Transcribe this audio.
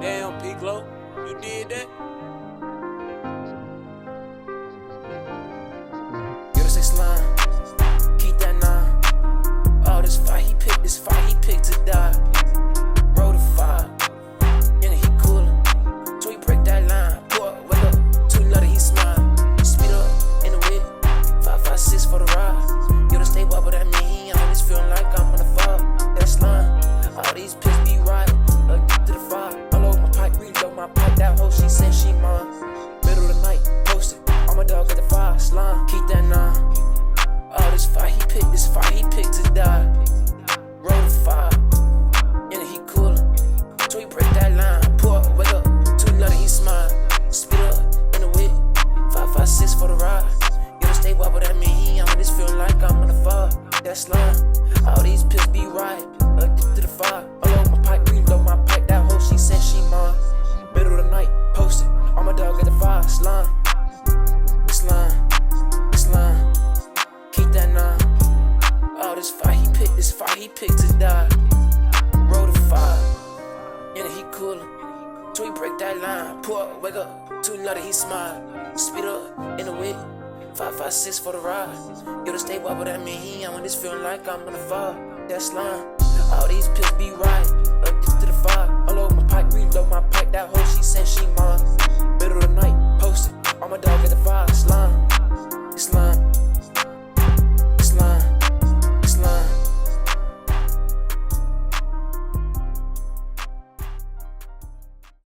Damn, Piccolo, you did that? Yoda say slime, keep that nine. All this fight he picked to die. Roll the fire, yeah, he coolin'. So he break that line, pour up, wake up, too nutty, he smile. Speed up in the whip, 556 for the ride. Yoda stay wild, but that mean he on this feeling like I'm on the fall. That slime, all these pics be right, addicted to the fire. All over my pipe, reload my pipe, that hoe she said she mine. Middle of the night, posted, all my dog at the fire. Slime, keep that nine. All this fight he picked to die. Roll the fire, yeah, he coolin'. So he break that line, pour up, wake up, too nutty, he smile. Speed up in the whip, 556 for the ride. Yoda stay wild, but that mean he on this feeling like I'm on the fall. That slime, all these pics be right, addicted to the fire. All over my pipe, reload my pipe, that hoe she said she mine. Middle of the night, posted, all my dog at the fire. Slime, slime, keep that nine. All this fight he picked to die. Roll the fire, yeah, he coolin'. So he break that line, pour up, wake up, too nutty, he smile. Speed up in the whip, 556 for the ride. Yoda stay wild, but that mean he on this feeling like I'm gonna fall. That slime, all these pics be right, addicted to the fire. All over my pipe, reload my pipe, that hoe she said she mine. Middle of the night, posted, all my dog at the fire. Slime.